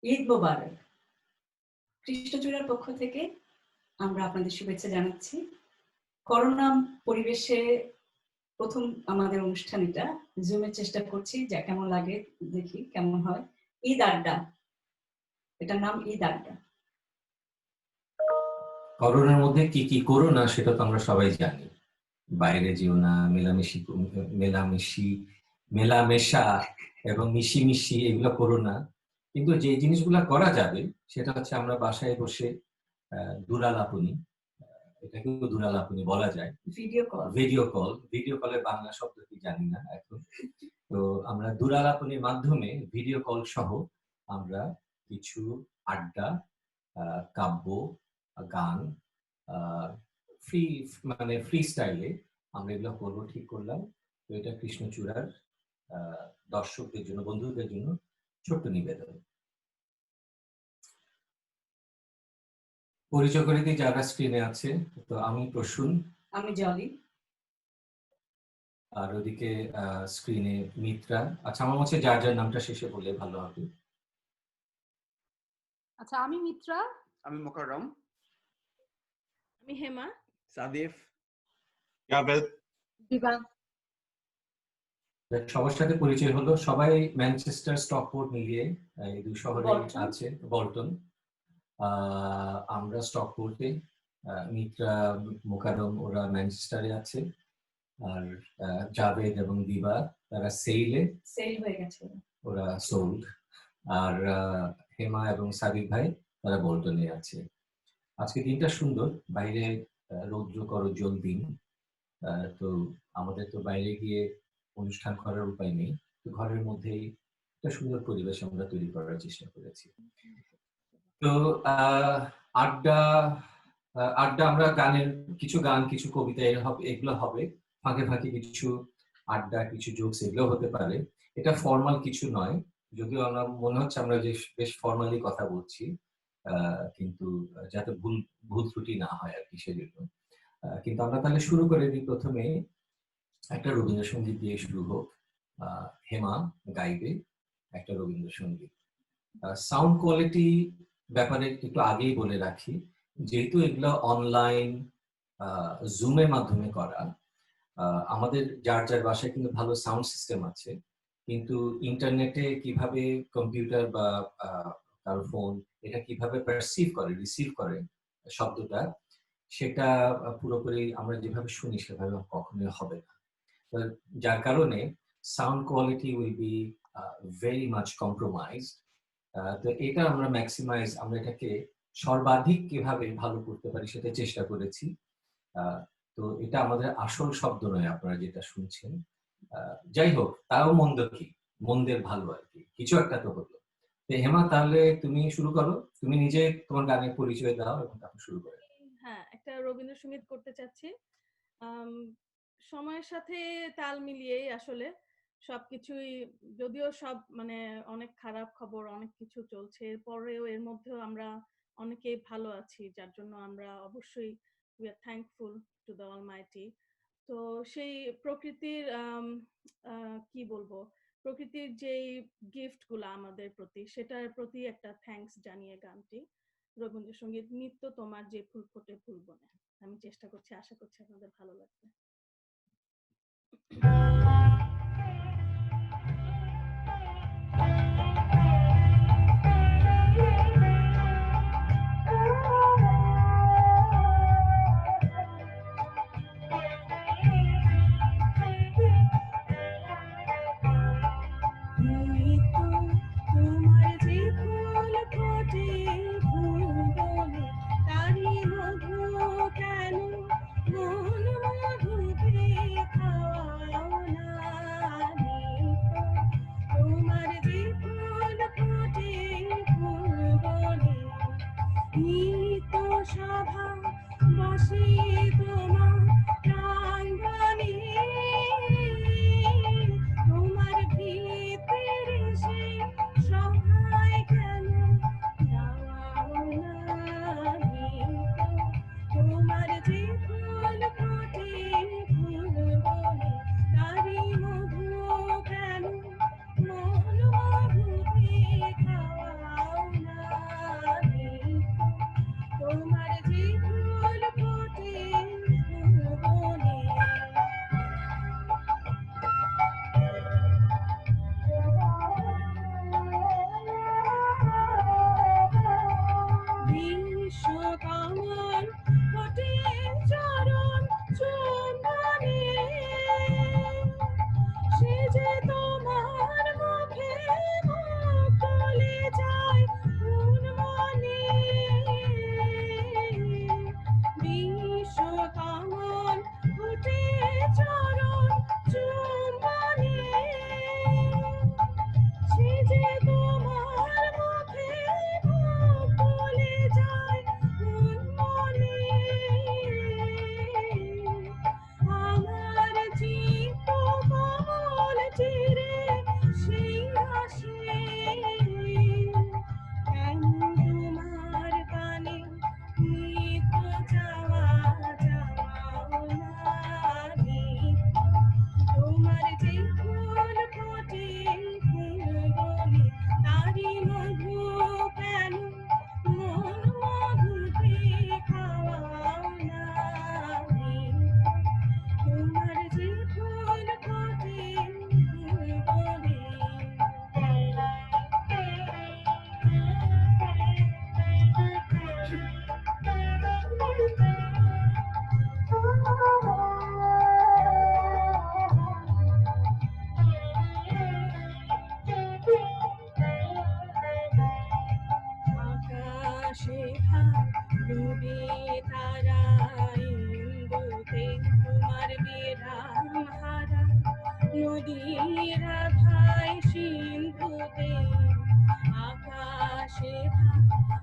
ঈদ মোবারক। কৃষ্ণচূড়ার পক্ষ থেকে আমরা আপনাদের শুভেচ্ছা জানাচ্ছি। করোনা পরিবেশে প্রথম আমাদের অনুষ্ঠান এটা। জুমে চেষ্টা করছি যা কেমন লাগে দেখি কেমন হয়। ঈদ আড্ডা। এটার নাম ঈদ আড্ডা। করোনার মধ্যে কি কি করো না সেটা তো আমরা সবাই জানি। বাইরে যেও না, মেলামেশা এবং মিশি এগুলো করো না। কিন্তু যে জিনিসগুলা করা যাবে সেটা হচ্ছে আমরা বাসায় বসে দূরালাপনি, এটাকেও দূরালাপনি বলা যায়। ভিডিও কলের বাংলা শব্দ কি জানি না এখন। তো আমরা দূরালাপনির মাধ্যমে ভিডিও কল সহ আমরা কিছু আড্ডা, কাব্য, গান, ফ্রি স্টাইলে আমরা এগুলো করবো ঠিক করলাম। তো এটা কৃষ্ণচূড়ার দর্শকদের জন্য, বন্ধুদের জন্য ছোট্ট নিবেদন। পরিচয় করে দিই যারা স্ক্রিনে আছে। তো আমি প্রসূন, আমি জলি, আর ওদিকে স্ক্রিনে মিত্রা। আচ্ছা, আমার মনে হচ্ছে যার যার নামটা শেষে বললে ভালো হবে। আচ্ছা, আমি মিত্রা, আমি মোকাররম, আমি হেমা, সাদিফ, জাভেদ, দিবা। সবার সাথে পরিচয় হলো। সবাই ম্যানচেস্টার, স্টকপোর্ট মিলিয়ে এই দুই শহরে আছে। বল্টন। আমরা স্টকপোর্টে, মিত্রা, মোকাররম ওরা ম্যানচেস্টারে আছে, আর জাভেদ এবং দিবা তারা সেল হয়ে গেছে, ওরা সোল্ড। আর হেমা এবং সাদিক ভাই তারা বল্টনে আছে। আজকে দিনটা সুন্দর, বাইরে রৌদ্র করজ্জ্বল দিন। তো আমাদের তো বাইরে গিয়ে অনুষ্ঠান করার উপায় নেই, তো ঘরের মধ্যেই একটা সুন্দর পরিবেশ আমরা তৈরি করার চেষ্টা করেছি। তো আড্ডা আমরা কিছু গান, কিছু কবিতা এগুলো হবে, ফাঁকে ফাঁকে কিছু আড্ডা, কিছু জোকস এগুলো হতে পারে। এটা ফর্মাল কিছু নয়, যদিও আমরা মনে হচ্ছে আমরা যে বেশ ফর্মালি কথা বলছি, কিন্তু যাতে ভুল ত্রুটি না হয় আর কি, সেজন্য। কিন্তু আমরা তাহলে শুরু করে দিই। প্রথমে একটা রবীন্দ্রসঙ্গীত দিয়ে শুরু হোক। হেমা গাইবে একটা রবীন্দ্রসঙ্গীত। সাউন্ড কোয়ালিটি ব্যাপারে একটু আগেই বলে রাখি, যেহেতু এগুলো অনলাইন জুমের মাধ্যমে করা, আমাদের যার যার বাসায় কিন্তু ভালো সাউন্ড সিস্টেম আছে, কিন্তু ইন্টারনেটে কিভাবে কম্পিউটার বা কারো ফোন এটা কিভাবে রিসিভ করে শব্দটা, সেটা পুরোপুরি আমরা যেভাবে শুনি সেভাবে কখনোই হবে না। যার কারণে sound quality will be very much compromised. তো এটা আমরা আমরা এটাকে সর্বাধিক কিভাবে ভালো করতে পারি সেটা চেষ্টা করেছি। তো এটা আমাদের আসল শব্দ নয় আপনারা যেটা শুনছেন। যাই হোক, তাও মন্দের ভালো আর কি, কিছু একটা তো হলো। হেমা, তাহলে তুমি শুরু করো, তুমি নিজে তোমার গানের পরিচয় দাও এবং তারপর শুরু করো। হ্যাঁ, একটা রবীন্দ্রসঙ্গীত করতে চাচ্ছি। সময়ের সাথে তাল মিলিয়ে আসলে সবকিছুই, যদিও সব অনেক খারাপ খবর, অনেক কিছু চলছে, এরপরেও এর মধ্যেও আমরা অনেকেই ভালো আছি, যার জন্য আমরা অবশ্যই we are thankful to the Almighty. তো সেই প্রকৃতির কি বলবো, প্রকৃতির যেই গিফট গুলা আমাদের প্রতি, সেটার প্রতি একটা থ্যাঙ্কস জানিয়ে গানটি রবীন্দ্রসঙ্গীত নিত্য তোমার যে ফুল ফোটে ফুল বনে। আমি চেষ্টা করছি, আশা করছি আপনাদের ভালো লাগবে। তোমার যে ফুল ফোটে ফুল বনে, তারি মধু কেন মন মধুতে খাওয়াও যে তোমার মুখে মুখ তুলে যায় মন মনে বিশ্বকামন ফুটে চরণ চুম্বনে সে যে তোমার মুখে মুখ তুলে যায় মন মনে আমার চিত্ত কমল চিরে সেই আসে কেন তোমার কানে নিত চাওয়া চাওয়া নিত তোমার যে ফুল ফোটে ফুলবনে তারি মধু কেন মন মধুতে খাওয়াও না তোমার যে ফুল ফোটে ফুলবনে আকাশে ডুবে তারা ইন্দুতে তোমার বিরাম হারা নদীর ভাই সিন্ধুতে আকাশে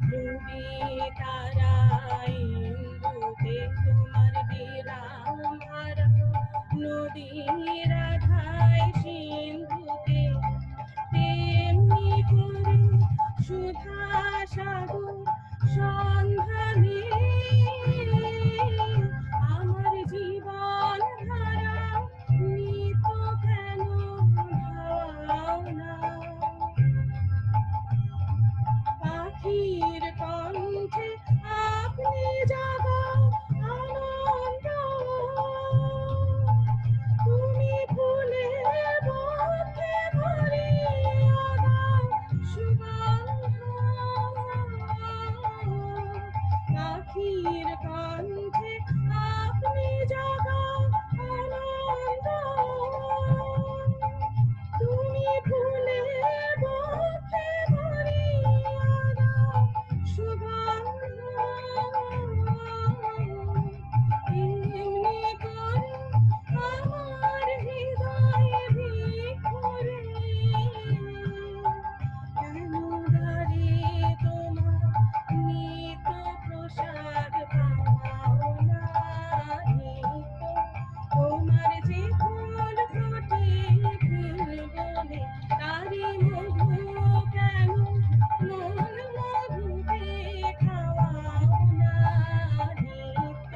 ডুবে তারা ইন্দুতে তোমার বিরাম হারা নদীর ভাই সিন্ধুতে তেমনি করে সুধা সাগর সন্ধানে আমার জীবন ধারা নিত কেন ভাবনা পাখির কণ্ঠে আপনি জাগাও আনন্দ তুমি ফুলের মধ্যে ভরিয়া দাও সুগন্ধ পাখির কণ্ঠে আপনি জাগাও আনন্দ তুমি ফুলের মধ্যে ভরিয়া দাও সুগন্ধ এমনি করে আমার হৃদয়ে ভিখরে কেন দাঁড়িয়ে তোমার নিত প্রসাদ পাও না নিত তোমার যে ফুল ফোটে ফুলবনে তারি মধু কেন মন মধুতে খাওয়াও না নিত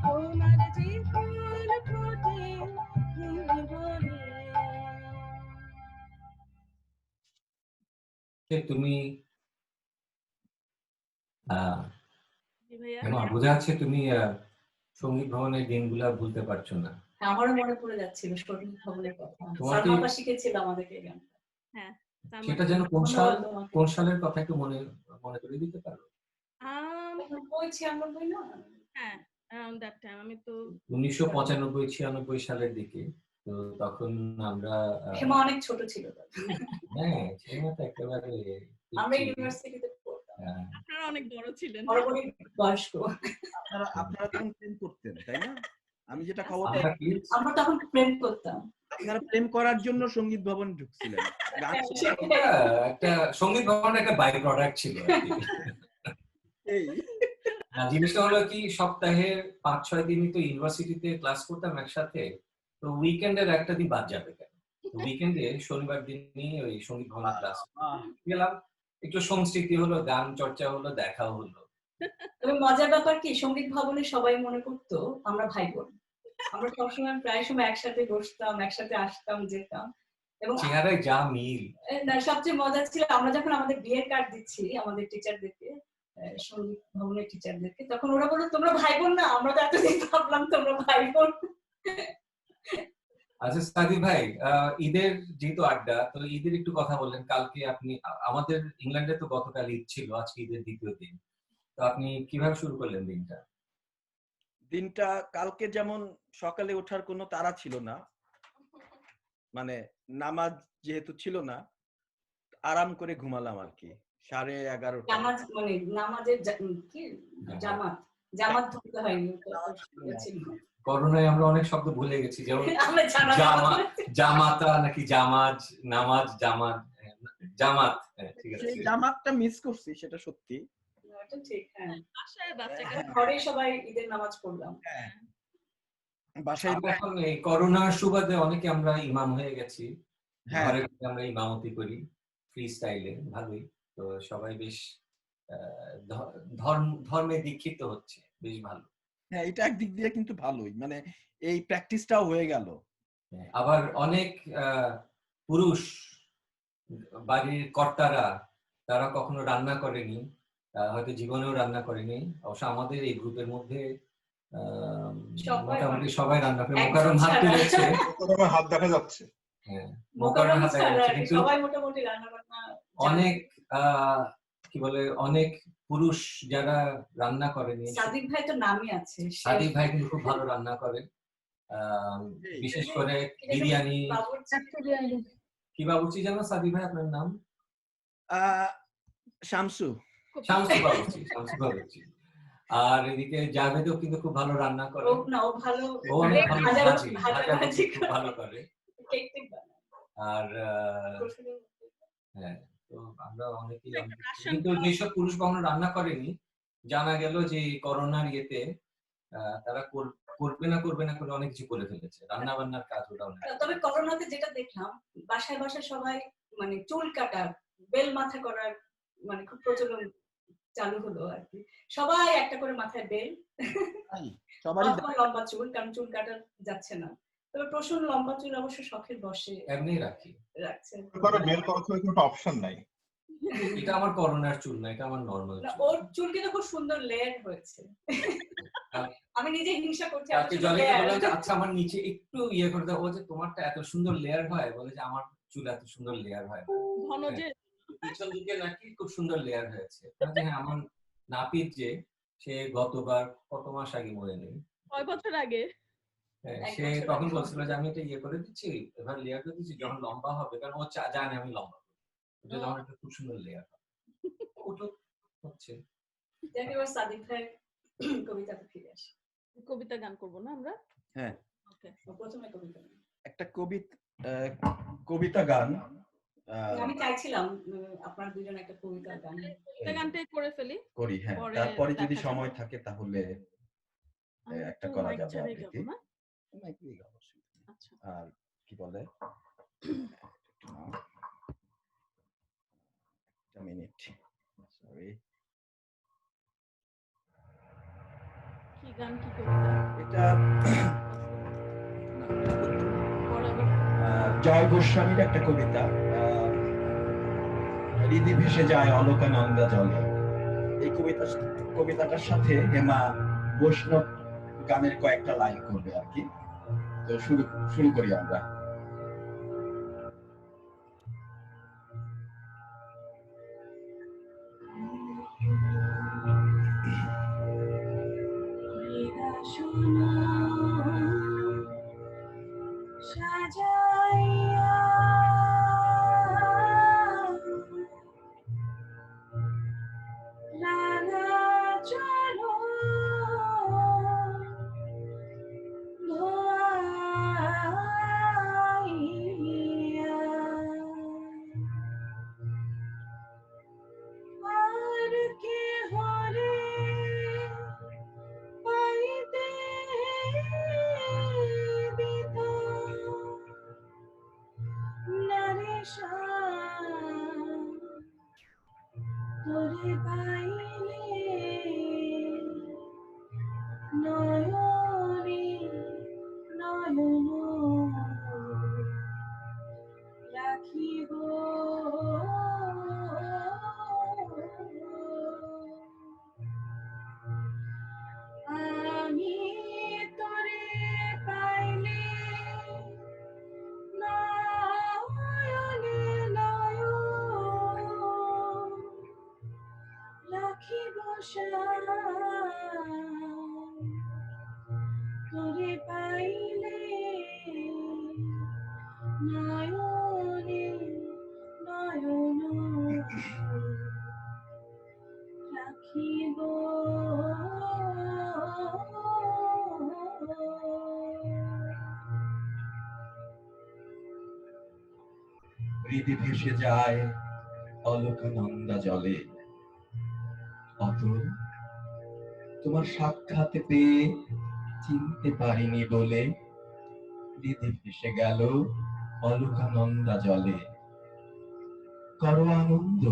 তোমার যে ফুল ফোটে ফুলবনে তুমি জি ভাইয়া হেমা, বোঝা যাচ্ছে তুমি সঙ্গীত ভবনের দিনগুলা ভুলতে পারছো না। আমারও মনে পড়ে যাচ্ছিল সঙ্গীত ভবনের কথা। তোমার কি- সালমা শিখেছিল আমাদেরকে এই গানটা। হ্যাঁ সেটা যেন ধন্যবাদ তোমাকে। কোন সালের কথা একটু মনে করে দিতে পারো? 96 না? হ্যাঁ around that time আমি তো 1995-96 সালের দিকে। তো তখন আমরা হেমা অনেক ছোট ছিল তখন। হ্যাঁ, সেটা তো একেবারে আমরা ইউনিভার্সিটিতে পড়তাম। আপনারা অনেক বড় ছিলেন বরাবরই বয়স্ক। আপনারা তখন প্রেম করতেন, তাই না? আমি যেটা খবর আমরা কি আমরা তখন প্রেম করতাম। আপনারা প্রেম করার জন্য সঙ্গীত ভবন ঢুকছিলেন। গান শেখার একটা সঙ্গীত ভবনের একটা বাই প্রোডাক্ট ছিল আর কি। এই জিনিসটা হলো কি, সপ্তাহের 5-6 দিনই তো ইউনিভার্সিটিতে ক্লাস করতাম একসাথে। তো উইকেন্ডের একটা দিন বাদ যাবে কেন? উইকেন্ডে শনিবার দিনই ওই সঙ্গীত ভবনের ক্লাস গেলাম, একটু সংস্কৃতি হলো, গান চর্চা হলো, দেখা হলো। তবে মজার ব্যাপার কি, সঙ্গীত ভবনে সবাই মনে করতো আমরা ভাই বোন। আমরা সবসময় প্রায় সময় একসাথে বসতাম, একসাথে আসতাম যেতাম। এবং চেহারায় যা মিল। সবচেয়ে মজা ছিল আমরা যখন আমাদের বিয়ের কার্ড দিচ্ছি আমাদের টিচারদেরকে, সঙ্গীত ভবনের টিচারদেরকে, তখন ওরা বললো তোমরা ভাই বোন না? আমরা তো এতদিন ভাবলাম তোমরা ভাই বোন। আচ্ছা সাদি ভাই, ঈদের যেহেতু আড্ডা, তো ঈদের একটু কথা বললেন। কালকে আপনি, আমাদের ইংল্যান্ডে তো গতকাল ঈদ ছিল, আজকে ঈদের দ্বিতীয় দিন। তো আপনি কিভাবে শুরু করলেন দিনটা? দিনটা কালকে যেমন সকালে ওঠার কোনো তাড়া ছিল না, মানে নামাজ যেহেতু ছিল না, আরাম করে ঘুমালাম আর কি 11:30 নামাজ মানে নামাজের কি জামাত জামাত ধরতে হয়নি ছিল। করোনায় আমরা অনেক শব্দ ভুলে গেছি, যেমন আমরা জামাতা নাকি জামাজ, নামাজ, জামাত, জামাত। ঠিক আছে, সেই জামাতটা মিস করছি, সেটা সত্যি। এটা ঠিক। হ্যাঁ, বাসায় বাচ্চাকে ঘরে সবাই ঈদের নামাজ পড়লাম। বাসায় এখন এই করোনার সুবাদে অনেকে আমরা ইমাম হয়ে গেছি, হ্যাঁ ঘরে আমরা ইমামতি করি ফ্রি স্টাইলে, ভালোই। তো সবাই বেশ ধর্মে দীক্ষিত হচ্ছে, বেশ ভালো। হ্যাঁ, এটা একদিক দিয়ে কিন্তু ভালোই, মানে এই প্র্যাকটিসটাও হয়ে গেল। আবার অনেক পুরুষ বাড়ির কর্তারা, তারা কখনো রান্না করেনি, হয়তো জীবনেও রান্না করেনি। অবশ্য আমাদের এই গ্রুপের মধ্যে মোটামুটি সবাই রান্না করে, মোকাররম হাত তুলেছে, হাত দেখা যাচ্ছে। হ্যাঁ, মোকাররম হাত দেখা যাচ্ছে, কিন্তু সবাই মোটামুটি রান্না বান্না অনেক কি বলে, অনেক পুরুষ যারা রান্না করেনি। সাদিক ভাই তো নামই আছে, সাদিক ভাই কিন্তু খুব ভালো রান্না করে, বিশেষ করে বিরিয়ানি। কি বাবুর্চি জানো সাদিক ভাই আপনার নাম? শামসু শামসু বাবুর্চি, শামসু বাবুর্চি। আর এদিকে জাভেদও কিন্তু খুব ভালো রান্না করে। ও অনেক ভাজি খুব ভালো করে। আর হ্যাঁ, তো আমরা অনেকেই, কিন্তু যেসব পুরুষ কখনো রান্না করেনি, জানা গেল যে করোনার ইয়েতে তারা করবে না করে অনেক কিছু করে ফেলেছে, রান্না বান্নার কাজ ওটা অনেক। তবে করোনাতে যেটা দেখলাম, বাসায় বাসায় সবাই মানে চুল কাটা, বেল মাথা করার মানে খুব প্রচলন চালু হলো আর কি। সবাই একটা করে মাথায় বেল, সবারই লম্বা চুল, কারণ চুল কাটা যাচ্ছে না। তবে প্রচুর লম্বা চুল অবশ্য শখের বসে এমনি রাখছে, বেল করার কোনো অপশন নাই। এটা আমার করোনার চুল না, এটা আমার নরমাল চুল। ওর চুল কিন্তু খুব সুন্দর লেয়ার হয়েছে। আমি নিজে হিংসা করছি। আচ্ছা, আমার নিচে একটু ইয়ে করে দাও। ও যে তোমারটা এত সুন্দর লেয়ার হয়, বলে যে আমার চুল এত সুন্দর লেয়ার হয় না, পিছন দিকে নাকি খুব সুন্দর লেয়ার হয়েছে। হ্যাঁ, আমার নাপিত যে, সে গতবার কত মাস আগে মরে নেই, 6 বছর আগে, সে তখন বলছিল যে আমি এটা ইয়ে করে দিচ্ছি, এবার লেয়ার করে দিচ্ছি, যখন লম্বা হবে, কারণ ও জানে আমি লম্বা করি, ওটা যখন একটা খুব সুন্দর লেয়ার হবে ওটা হচ্ছে। এবার সাদিক ভাই কবিতাতে ফিরে আসি। কবিতা গান করব না আমরা? হ্যাঁ, ওকে, প্রথমে কবিতা, একটা কবিতা গান। আমি চাইছিলাম আপনার দুজন একটা কবিতা গান, কবিতা গানটাই করে ফেলি করি। হ্যাঁ, তারপরে যদি সময় থাকে তাহলে একটা করা যাবে আর কি। আচ্ছা, আর কি বলে, একটা মিনিট, সরি। কি গান, কি কবিতা? এটা জয় গোস্বামীর একটা কবিতা, হৃদি ভেসে যায় অলোকানন্দা জলে। এই কবিতাটার সাথে হেমা বৈষ্ণব গানের কয়েকটা লাইন করবে আর কি। তো শুরু করি আমরা। সাজাইয়া রাঙা চলো ধোয়াইয়া, আর কে হরে পাইতে বিধা নারেশা, তোরে পাইলে নয়নে নয়ন রাখিব, আমি তোরে পাইলে নয়নে নয়ন রাখিব। হৃদে ভেসে যায় অলোকানন্দা জলে। অতল, তোমার সাক্ষাৎ পেয়ে চিনতে পারিনি বলে হৃদে ভেসে গেল অলোকানন্দা জলে। করো আনন্দ,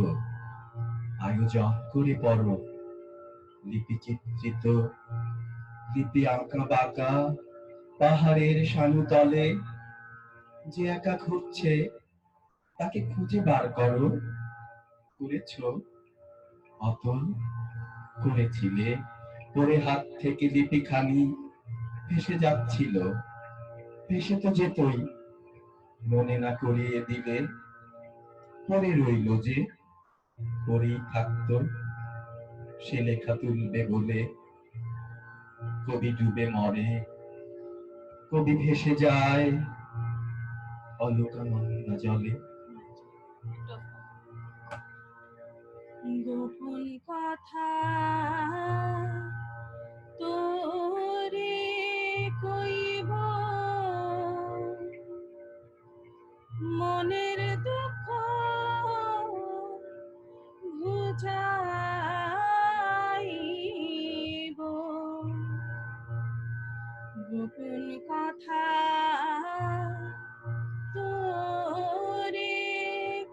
আয়োজন করে পড়ো লিপি চিত্রিত, লিপি আঁকা বাঁকা পাহাড়ের সানুতলে। যে একা ঘুরছে তাকে খুঁজে বার করো। করেছ অতল, করেছিলে, পরে হাত থেকে লিপিখানি ভেসে যাচ্ছিল। ভেসে তো যেতই, মনে না করিয়ে দিলে। পরে রইল যে, পরেই থাকতো, সে লেখা তুলবে বলে। কবি ডুবে মরে, কবি ভেসে যায় অলোকানন্দা জলে। গোপন কথা তোরে কইব, মনের দুঃখ বুঝাইব। গোপন কথা তোরে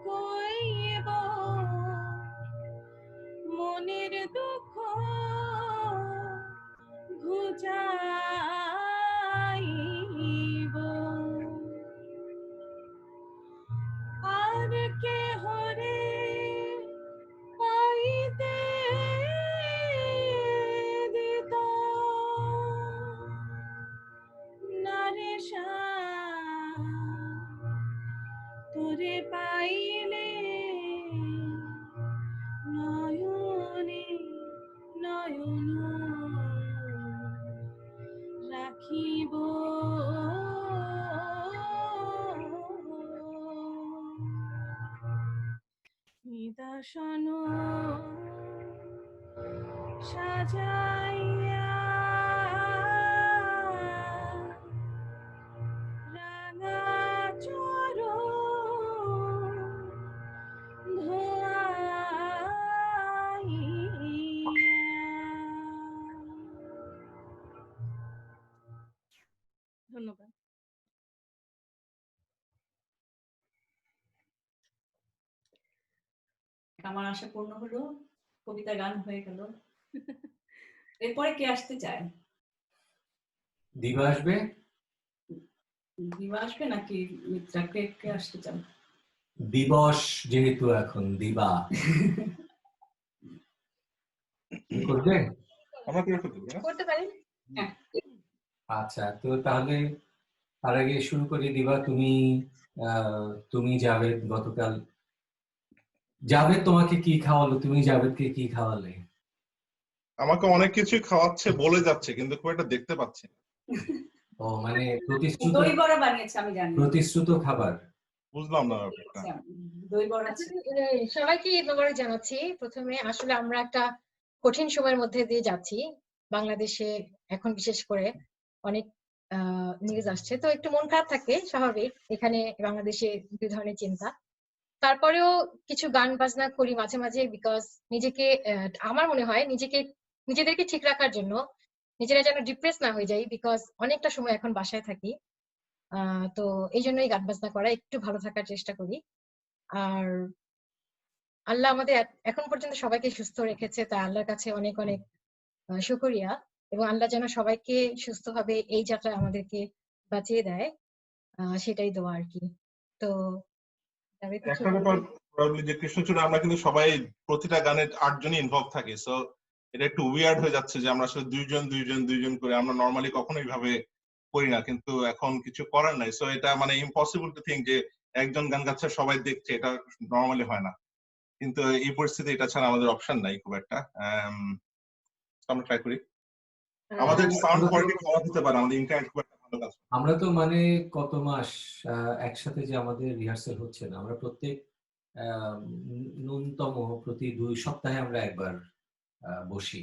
কইব, মনের দুঃখ বুঝাইব। আর কেহ রে পাইতে দিত না রে শ্যাম, তোরে পাইলে নয়নে নয়ন রাখিব। নিদর্শন সাজাইয়া রাঙা চরণ ধন্যবাদ। আমার আশা পূর্ণ হলো, কবিতা গান হয়ে গেল। এরপরে কে আসতে চায়? দিবা আসবে? দিবা আসবে নাকি মিত্রা? কে আসতে চান? দিবস যেহেতু এখন, দিবা করবে? আমরা কি করতে পারি না? করতে পারি। হ্যাঁ, আচ্ছা, তো তাহলে তার আগে শুরু করি। দিবা, তুমি জাভেদ, গতকাল জাভেদ তোমাকে কি খাওয়ালো? তুমি জাভেদকে কি খাওয়ালে? আমাকে অনেক কিছু খাওয়াচ্ছে বলে যাচ্ছে, কিন্তু খুব একটা দেখতে পাচ্ছি না। ও মানে প্রতিশ্রুত, দই বড়া বানিয়েছে, আমি জানি। প্রতিশ্রুত খাবার। বুঝলাম না ব্যাপারটা। দই বড়া। সবাইকে ঈদ মোবারক জানাচ্ছি। প্রথমে আসলে আমরা একটা কঠিন সময়ের মধ্যে দিয়ে যাচ্ছি। বাংলাদেশে এখন বিশেষ করে অনেক নিউজ আসছে, তো একটু মন খারাপ থাকে, স্বাভাবিক। এখানে বাংলাদেশে দুই ধরনের চিন্তা। তারপরেও কিছু গান বাজনা করি মাঝে মাঝে, বিকজ নিজেকে আমার মনে হয় নিজেদেরকে ঠিক রাখার জন্য, নিজেরা যেন ডিপ্রেস না হয়ে যাই, বিকজ অনেকটা সময় এখন বাসায় থাকি। তো এই জন্যই গান বাজনা করা, একটু ভালো থাকার চেষ্টা করি। আর আল্লাহ আমাদের এখন পর্যন্ত সবাইকে সুস্থ রেখেছে, তাই আল্লাহর কাছে অনেক অনেক শুকরিয়া। এবং আল্লাহ যেন সবাইকে সুস্থভাবে এই যাত্রায় আমাদেরকে বাঁচিয়ে দেয়, সেটাই দোয়া আর কি। তো একটা ব্যাপার প্রবাবলি যে কৃষ্ণচূড়া আমরা কিন্তু সবাই প্রতিটা গানে 8 জনই ইনভলভ থাকি, সো এটা একটু উইয়ার্ড হয়ে যাচ্ছে যে আমরা আসলে দুইজন করে আমরা নরমালি কখনো এইভাবে করি না, কিন্তু এখন কিছু করার নাই। সো এটা মানে ইম্পসিবল টু থিঙ্ক যে একজন গান গাচ্ছে সবাই দেখছে, এটা নরমালি হয় না। কিন্তু এই পরিস্থিতি এটা ছাড়া আমাদের অপশন নাই খুব একটা। আমরা ট্রাই করি। আমাদের সাউন্ড কোয়ালিটি খারাপ হতে পারে, আমাদের ইন্টারনেট খুব একটা ভালো কাজ। আমরা তো মানে কত মাস একসাথে যে আমাদের রিহার্সাল হচ্ছে না, আমরা প্রত্যেক ন্যূনতম প্রতি 2 সপ্তাহে আমরা একবার বসি।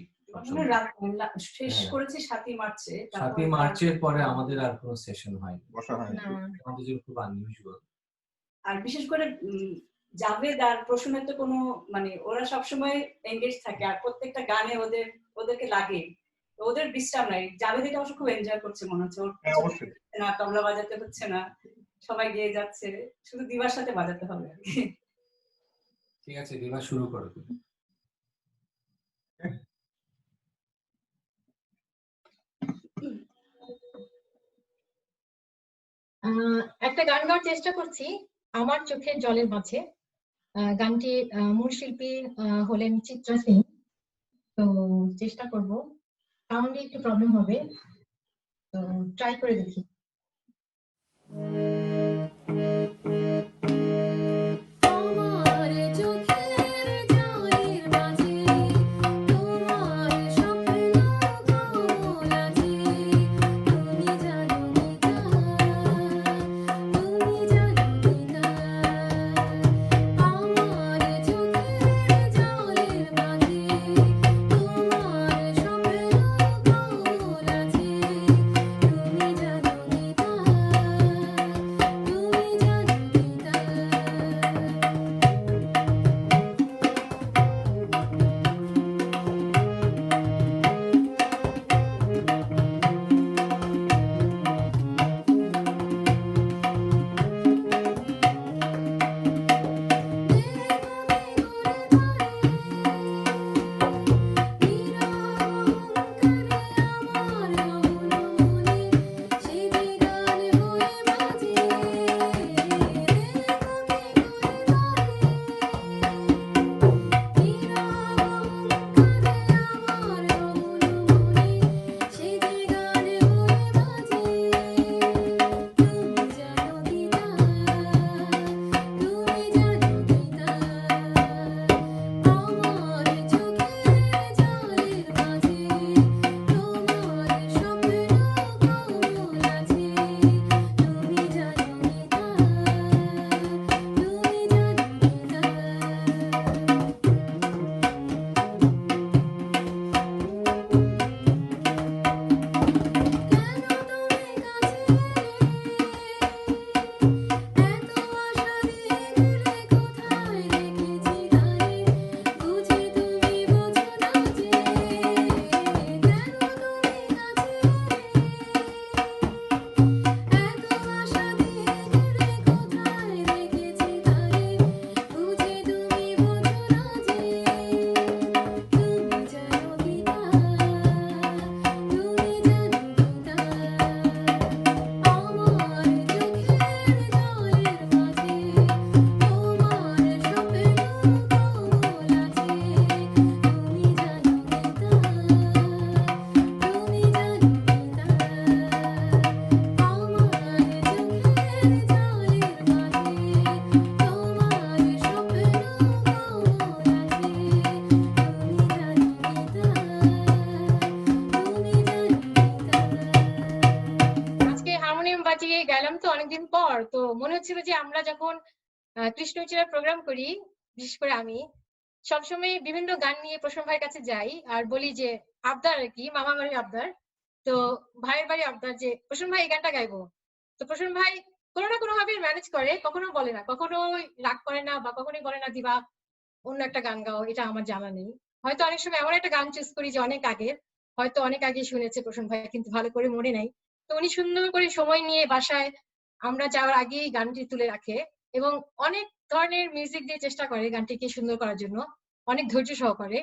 শেষ করেছি 7ই মার্চে। 7ই মার্চের পরে আমাদের আর কোনো সেশন হয়নি। বসা হয় না। আমাদের জন্য খুব আনইউজুয়াল। আর বিশেষ করে জাভেদ আর প্রসন্নের তো কোনো মানে ওরা সবসময় এঙ্গেজ থাকে আর প্রত্যেকটা গানে ওদেরকে লাগে, ওদের বিশ্রাম নাই। জাভেদ এটা অবশ্য খুব এনজয় করছে মনে হচ্ছে, ওর অবশ্যই না তবলা বাজাতে হচ্ছে না, সবাই গিয়ে যাচ্ছে, শুধু দিবার সাথে বাজাতে হবে আর কি। ঠিক আছে দিবা, শুরু করো তুমি। একটা গান গাওয়ার চেষ্টা করছি, আমার চোখের জলের মাঝে। গানটির মূল শিল্পী হলেন চিত্রা সিং। তো চেষ্টা করব, সাউন্ডে একটু প্রবলেম হবে, তো ট্রাই করে দেখি। গেলাম তো অনেকদিন পর, তো মনে হচ্ছিল যে আমরা যখন কৃষ্ণচূড়া প্রোগ্রাম করি, বিশেষ করে আমি সবসময় বিভিন্ন গান নিয়ে প্রসন্ন ভাইয়ের কাছে যাই আর বলি যে আবদার আর কি, মামা বাড়ির আবদার, তো ভাইয়ের বাড়ি আবদার যে প্রসন্ন ভাই এই গানটা গাইবো। তো প্রসন্ন ভাই কোনো না কোনো ভাবে ম্যানেজ করে, কখনো বলে না, কখনো রাগ করে না, বা কখনোই বলে না দিবা অন্য একটা গান গাও, এটা আমার জানা নেই। হয়তো অনেক সময় এমন একটা গান চুজ করি যে অনেক আগের, হয়তো অনেক আগে শুনেছে প্রসন্ন ভাই, কিন্তু ভালো করে মনে নাই। তো উনি সুন্দর করে সময় নিয়ে বাসায় আমরা যাওয়ার আগেই গানটি তুলে রাখে এবং অনেক ধরনের মিউজিক দিয়ে চেষ্টা করে গানটিকে সুন্দর করার জন্য, অনেক ধৈর্য সহকারে।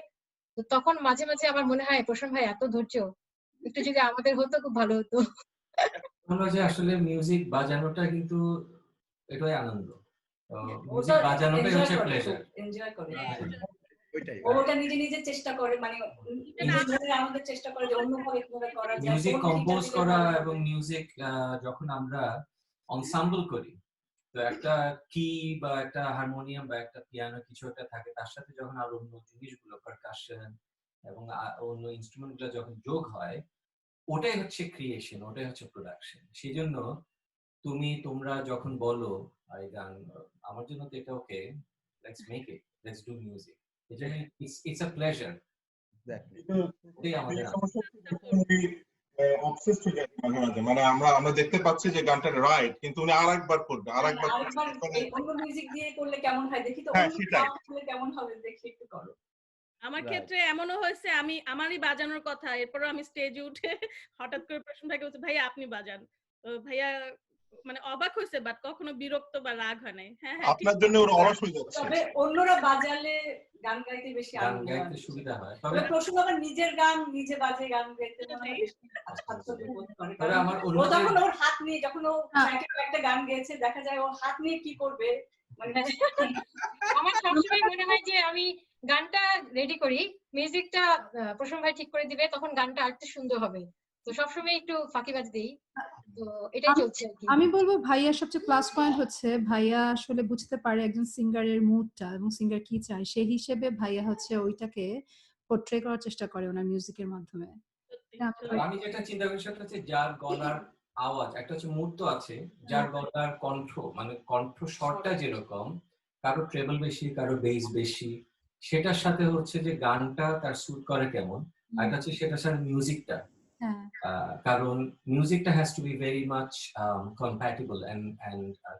তো তখন মাঝে মাঝে আমার মনে হয় প্রসন্ন ভাই এত ধৈর্য, একটু যদি আমাদের হতো খুব ভালো হতো। আমরা যে আসলে মিউজিক বাজানোটা কিন্তু এটাই আনন্দ, মিউজিক বাজানোটাই হচ্ছে প্লেজার, এনজয় করে ওইটাই ওটা নিজে নিজে চেষ্টা করে, মানে আমাদের চেষ্টা করে যে অন্যভাবে কিভাবে করা যায়, মিউজিক কম্পোজ করা এবং মিউজিক যখন আমরা এনসেম্বল করি, তো একটা কি বা একটা হারমোনিয়াম বা একটা পিয়ানো কিছু একটা থাকে, তার সাথে যখন আর অন্য জিনিসগুলো পারকাশন এবং অন্য ইনস্ট্রুমেন্ট গুলো যখন যোগ হয়, ওটাই হচ্ছে ক্রিয়েশন, ওটাই হচ্ছে প্রোডাকশন। সেই জন্য তোমরা যখন বলো এই গান আমার জন্য, তো এটা okay, let's make it, let's do music, এটা ইটস আ প্লেজার। এই সমস্যা অবসেসড হয়ে যায় মাঝে মাঝে, মানে আমরা দেখতে পাচ্ছি যে গানটা রাইট, কিন্তু উনি আরেকবার করবে, আরেকবার এই অন্য মিউজিক দিয়ে করলে কেমন হয় দেখি তো, হ্যাঁ, অন্য সেটাই। sound করলে কেমন হবে দেখি একটু করো। আমার Right. ক্ষেত্রে এমনও হয়েছে আমারই বাজানোর কথা, এরপরও আমি স্টেজে উঠে হঠাৎ করে প্রশ্ন ভাইকে বলছি ভাইয়া আপনি বাজান, তো ভাইয়া মানে অবাক হয়েছে, বাট কখনো বিরক্ত বা রাগ হয় নাই। হ্যাঁ হ্যাঁ ঠিক আপনার জন্য ওর অলস হয়ে যাচ্ছে। তবে অন্যরা বাজালে গান গাইতে বেশি গান আনন্দ গাইতে হয়। সুবিধা হয়। তবে প্রশ্ন আবার নিজের গান নিজে বাজে গান গাইতে মনে হয় বেশি স্বাচ্ছন্দ্য বোধ করে। তবে কারণ আমার ও অন্যদের তখন ওর হাত নিয়ে, যখন ও ট্র্যাকে একটা গান গেয়েছে দেখা যায় ও হাত নিয়ে কি করবে, মানে আমার সবসময় মনে হয় যে আমি গানটা রেডি করি, মিউজিকটা প্রসন্ন ভাই ঠিক করে দিবে, তখন গানটা আরেকটু সুন্দর হবে। তো সবসময় একটু ফাঁকিবাজ দিই, তো এটাই চলছে আর কি। আমি বলবো ভাইয়ার সবচেয়ে প্লাস পয়েন্ট হচ্ছে ভাইয়া আসলে বুঝতে পারে একজন সিঙ্গারের মুডটা এবং সিঙ্গার কি চায়, সেই হিসেবে ভাইয়া হচ্ছে ওইটাকে পোর্ট্রে করার চেষ্টা করে ওনার মিউজিকের মাধ্যমে। আমি যেটা চিন্তা করি সেটা হচ্ছে যার গলার আওয়াজ, একটা হচ্ছে মুড তো আছে, যার গলার কণ্ঠ মানে কণ্ঠ স্বরটা যেরকম, কারো ট্রেবল বেশি কারো বেস বেশি, সেটার সাথে হচ্ছে যে গানটা তার স্যুট করে কেমন, আর একটা হচ্ছে সেটার সাথে মিউজিকটা, কারণ মিউজিকটা has to be very much compatible and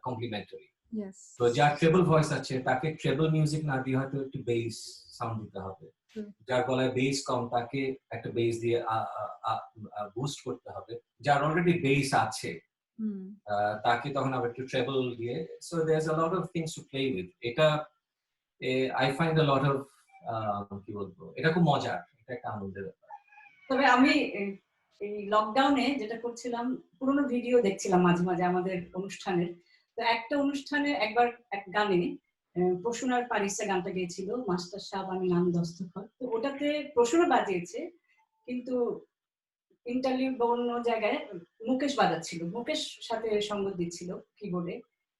complementary. তো যার ট্রেবল ভয়েস আছে তাকে ট্রেবল মিউজিক না দিয়ে হয়তো একটু বেস সাউন্ড দিতে হবে, যার গলায় বেস কম তাকে একটা বেস দিয়ে বুস্ট করতে হবে, যার অলরেডি বেস আছে তাকে তখন আবার একটু ট্রেবল দিয়ে, so there is a lot of things to play with. এটা I find a lot of কি বলবো, এটা খুব মজার, এটা একটা আনন্দের ব্যাপার। তবে আমি এই লকডাউনে যেটা করছিলাম, পুরোনো ভিডিও দেখছিলাম মাঝে মাঝে আমাদের অনুষ্ঠানের। তো একটা অনুষ্ঠানে একবার এক গানে প্রসূনার পারিসা গানটা গেয়েছিল, মাস্টার সাহেব আমি নাম দস্তখত, তো ওটাতে প্রসূনা বাজিয়েছে, কিন্তু ইন্টারলিউড বা অন্য জায়গায় মুকেশ বাজাচ্ছিল, মুকেশ সাথে সঙ্গ দিচ্ছিল কিবোর্ডে,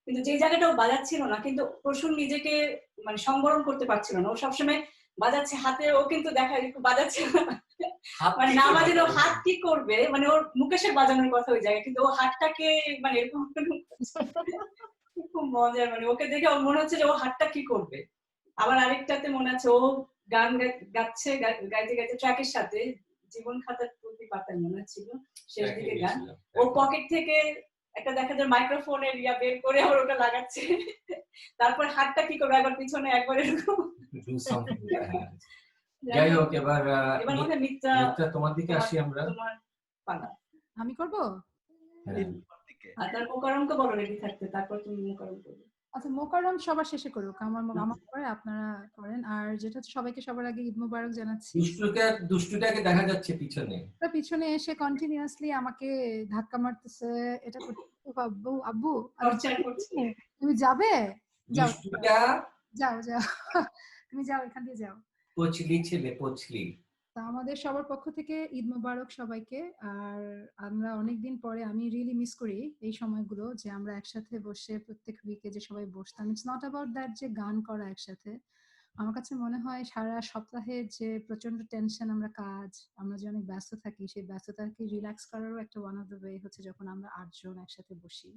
কিন্তু যে জায়গাটা ও বাজাচ্ছিল না, কিন্তু প্রসূন নিজেকে মানে সংবরণ করতে পারছিল না, ও সবসময় বাজাচ্ছে হাতে, ও কিন্তু দেখা একটু বাজাচ্ছে না, মানে না বাজালে ও হাত কি করবে, মানে ওর মুকেশের বাজানোর কথা ওই জায়গায়, কিন্তু ও হাতটাকে মানে এরকম খুব মজার, মানে ওকে দেখে ওর মনে হচ্ছে যে ও হাতটা কি করবে। আবার আরেকটাতে মনে আছে ও গান গাচ্ছে, গাইতে গাইতে ট্র্যাকের সাথে জীবন খাতার প্রতি পাতায় মনে ছিল শেষ দিকে গান, ও পকেট থেকে একটা দেখা যায় মাইক্রোফোনের ইয়া বের করে আবার ওটা লাগাচ্ছে, তারপর হাতটা কি করবে, একবার পিছনে একবার এরকম। যাই হোক, এবার মধ্যে মিত্রা তোমার দিকে আসি আমরা। তোমার পালা আমি করব। আর তার মোকাররমকে বলো রেডি থাকতে, তারপর তুমি মোকাররম করবে। আচ্ছা, মোকাররম সবার শেষে করুক, আমার পরে আপনারা করেন। আর যেটা হচ্ছে সবাইকে সবার আগে ঈদ মোবারক জানাচ্ছি। দুষ্টুটাকে দেখা যাচ্ছে পিছনে, পিছনে এসে কন্টিনিউয়াসলি আমাকে ধাক্কা মারতেছে, এটা আব্বু আব্বু তুমি যাবে, যাও যাও যাও তুমি যাও, এখান দিয়ে যাও, পচলি ছেলে পচলি। তা আমাদের সবার পক্ষ থেকে ঈদ মোবারক সবাইকে। আর আমরা অনেকদিন পরে, আমি রিয়েলি মিস করি এই সময়গুলো যে আমরা একসাথে বসে প্রত্যেক উইকে যে সবাই বসতাম। ইটস নট অ্যাবাউট দ্যাট যে গান করা একসাথে, আমার কাছে মনে হয় সারা সপ্তাহে যে প্রচন্ড টেনশন, আমরা যে অনেক ব্যস্ত থাকি, সেই ব্যস্ততাকে রিল্যাক্স করারও একটা ওয়ান অফ দ্য ওয়ে হচ্ছে যখন আমরা 8 জন একসাথে বসি।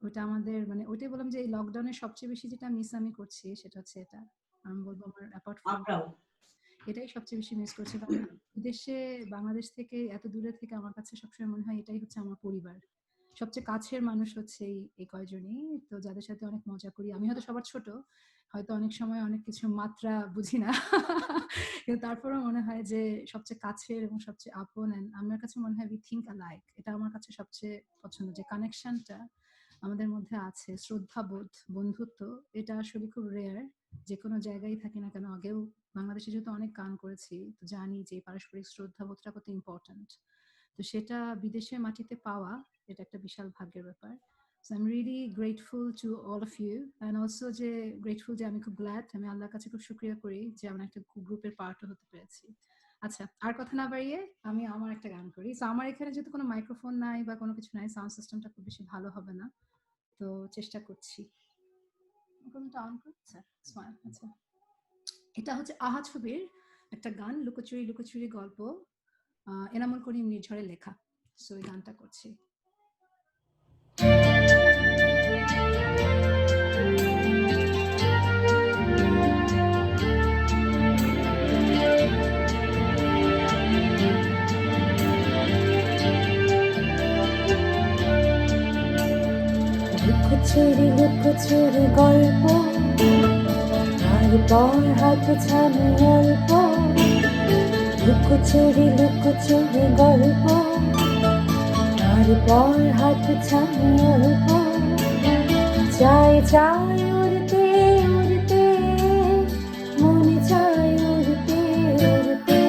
ওটা আমাদের মানে ওইটাই বললাম যে এই লকডাউনে সবচেয়ে বেশি যেটা মিস আমি করছি সেটা হচ্ছে এটা। আমি বলবো আমার অ্যাপার্ট ফ্রম এটাই সবচেয়ে বেশি মিস করছি। বিদেশে বাংলাদেশ থেকে এত দূরে থেকে আমার কাছে সবসময় মনে হয় এটাই হচ্ছে আমার পরিবার, সবচেয়ে কাছের মানুষ হচ্ছে এই কয়জনই, তো যাদের সাথে অনেক মজা করি। আমি হয়তো সবার ছোট, হয়তো অনেক সময় অনেক কিছু মাত্রা বুঝি না, কিন্তু তারপরেও মনে হয় যে সবচেয়ে কাছের এবং সবচেয়ে আপন। আমার কাছে মনে হয় উই থিঙ্ক অ্যালাইক, এটা আমার কাছে সবচেয়ে পছন্দ, যে কানেকশনটা আমাদের মধ্যে আছে, শ্রদ্ধাবোধ, বন্ধুত্ব, এটা আসলে খুব রেয়ার যে কোনো জায়গায় থাকি না কেন। আগেও বাংলাদেশে যেহেতু অনেক গান করেছি, তো জানি যে পারস্পরিক শ্রদ্ধাবোধটা কত ইম্পর্টেন্ট, তো সেটা বিদেশের মাটিতে পাওয়া এটা একটা বিশাল ভাগ্যের ব্যাপার। So I'm really grateful to all of you, and also যে grateful যে আমি খুব glad, আমি আল্লাহর কাছে খুব শুকরিয়া করি যে আমরা একটা গ্রুপের পার্টও হতে পেরেছি। আচ্ছা, আর কথা না বাড়িয়ে আমি আমার একটা গান করি। সো আমার এখানে যেহেতু কোনো মাইক্রোফোন নাই বা কোনো কিছু নাই, সাউন্ড সিস্টেমটা খুব বেশি ভালো হবে না, তো চেষ্টা করছি। আচ্ছা, এটা হচ্ছে আহা ছবির একটা গান, লুকোচুরি লুকোচুরি গল্প, এনামুল করিম নির্ঝরের লেখা। সো এই গানটা করছি। লুকোচুরি গল্প, তারপর হাতে ছানি অল্প। লুকোচুরি গল্প, তারপর হাতে ছানি অল্প। চাই চাই উড়তে উড়তে, মনে চাই উড়তে উড়তে।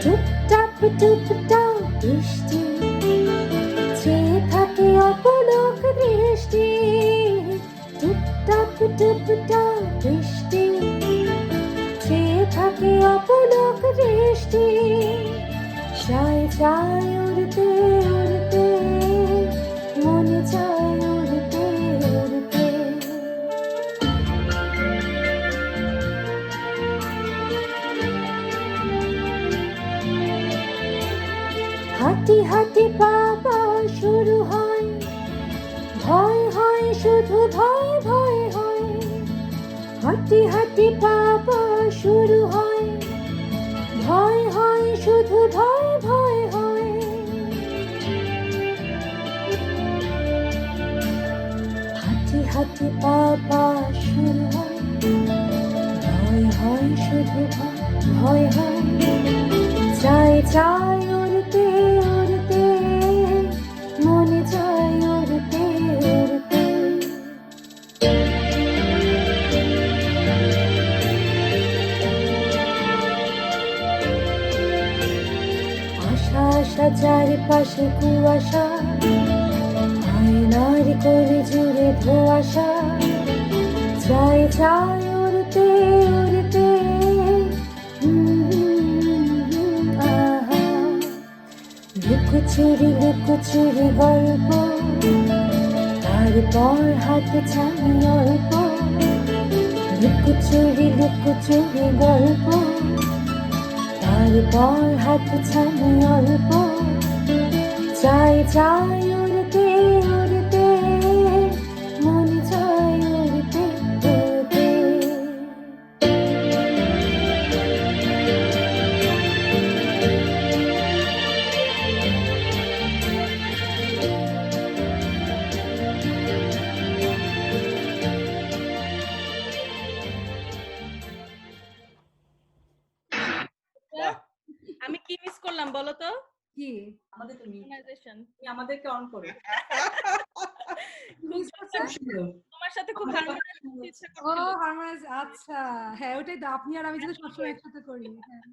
টুপটাপ টুপটাপ বৃষ্টি, চেয়ে থাকে অপলক দৃষ্টি। টুপটাপ টুপটাপ বৃষ্টি, চেয়ে থাকে অপলক দৃষ্টি। চাই চাই উড়তে উড়তে, মনে চাই উড়তে উড়তে। হাঁটি হাঁটি বাবা শুরু হয়, ভয় হয় শুধু ভয় ভয় হয়। হাঁটি হাঁটি বাবা শুরু হয়, ভয় হয় শুধু ভয় ভয় হয়। হাঁটি হাঁটি বাবা শুরু হয়, ভয় হয় শুধু ভয় ভয় হয়। চাই চাই উড়তে উড়তে, মনে চাই উড়তে উড়তে। আশা আশা চারিপাশে কুয়াশা, আয়নার করে জুড়ে ধোঁয়াশা। চাই চাই উড়তে উড়তে, আহা। লুকোচুরি গল্প, তারপর হাতে ছানি অল্প। লুকোচুরি গল্প, তারপর হাতে ছানি অল্প। চাই চাই উড়তে উড়তে, মনে চাই উড়তে উড়তে। বাহ, আমি কি মিস করলাম বলো তো? কি আমাদের তো mute। Synchronization। তুমি আমাদেরকে অন করো। খুব খুব সুন্দর। তোমার সাথে খুব harmonize করতে ইচ্ছা ও করছিল। হারমাস, আচ্ছা হ্যাঁ ওটাই তো, আপনি আর আমি যদি সবসময় একসাথে করি। হ্যাঁ।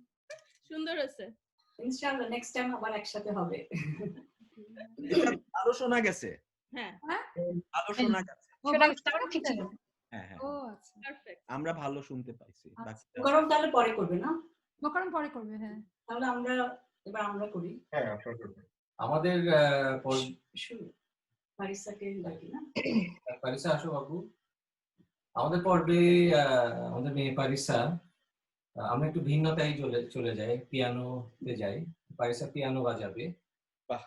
সুন্দর হয়েছে। ইনশাআল্লাহ নেক্সট টাইম আবার একসাথে হবে। এটা ভালো শোনা গেছে, হ্যাঁ, ভালো শোনা গেছে। ও, শোনা ভালো গেছে, তারপরে ঠিক ছিল। হ্যাঁ হ্যাঁ, ও আচ্ছা, পারফেক্ট। আমরা ভালো শুনতে পাইছি। আচ্ছা। বাকিটা গরম তাহলে পরে করবে না? মকরম পরে করবে, হ্যাঁ। তাহলে এবার আমরা করি। হ্যাঁ আপনার করবেন। আমাদের শুরু ফারিসাকে ডাকি না? পারিসা আসো বাবু। আমাদের পর্বে আমাদের মেয়ে পারিসা, আমরা একটু ভিন্নতায় চলে যাই, পিয়ানোতে যাই। পারিসা পিয়ানো বাজাবে। বাহ,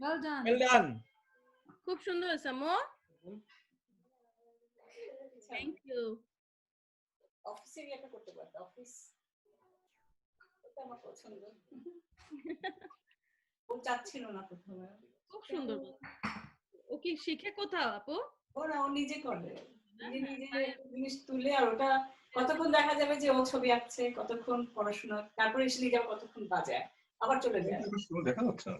Well done. Well done. খুব সুন্দর হয়েছে আম্মু। Thank you. অফিসে গিয়ে একটা করতে পারতো, অফিস এটা আমার পছন্দ। ও চাচ্ছিল না প্রথমে। খুব সুন্দর। ও কি শিখে কোথাও আপু? ওরা ও নিজে করে, নিজে জিনিস তুলে, আর ওটা কতক্ষণ দেখা যাবে যে ও ছবি আঁকছে, কতক্ষণ পড়াশোনা, তারপরে এসে নিয়ে যাবে, কতক্ষণ বাজায়, আবার চলে যায়। দেখা যাচ্ছে না।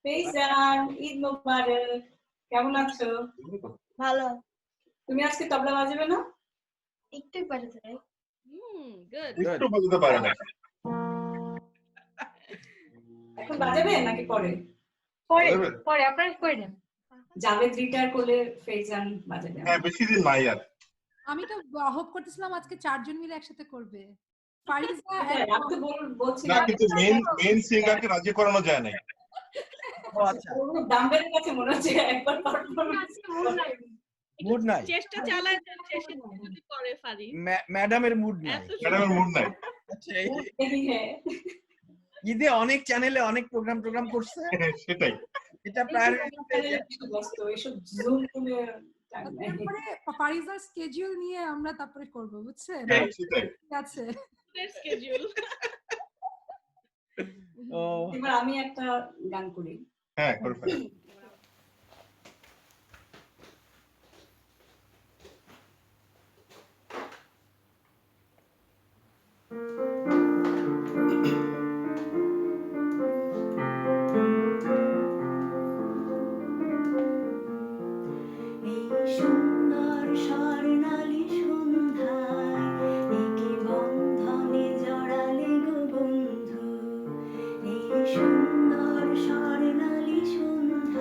ফেইজান, ঈদ মোবারক, কেমন আছো? ভালো। তুমি আজকে তবলা বাজাবে না? একটু বাজাতে পারি। গুড। একটু বুঝতে পারে না। এখন বাজাবে নাকি পরে? পরে আপনারা করে দেন। জাভেদ রিটায়ার করলে ফেইজান বাজাবে। হ্যাঁ, বেশি দিন নাই আর। আমি তো হোপ করতেছিলাম আজকে 4 জন মিলে একসাথে করবে। ফারিজা আমি তো বলছি না, কিন্তু মেইন সিঙ্গারকে রাজি করানো যায় না। ও আচ্ছা, দাম্বের কাছে মনে হচ্ছে একবার পারফরম্যান্স মুড নাই, চেষ্টা চালায় শেষে যদি করে পারি। ম্যাডামের মুড নাই। ম্যাডামের মুড নাই। আচ্ছা, ঈদে অনেক চ্যানেলে অনেক প্রোগ্রাম করছে, সেটাই। এটা প্রায়োরিটি। এসব জুম করে তারপরে ফারিজার স্কেডিউল নিয়ে আমরা তারপরে করব, বুঝছেন? সেটাই। ঠিক আছে। স্কেডিউল। এবার আমি একটা গান করি। হ্যাঁ, করে ফেলো। সুন্দর স্বর্ণালী সন্ধ্যায় একে বন্ধনে জড়ালে গো বন্ধু, এই সুন্দর স্বর্ণালী সন্ধ্যায়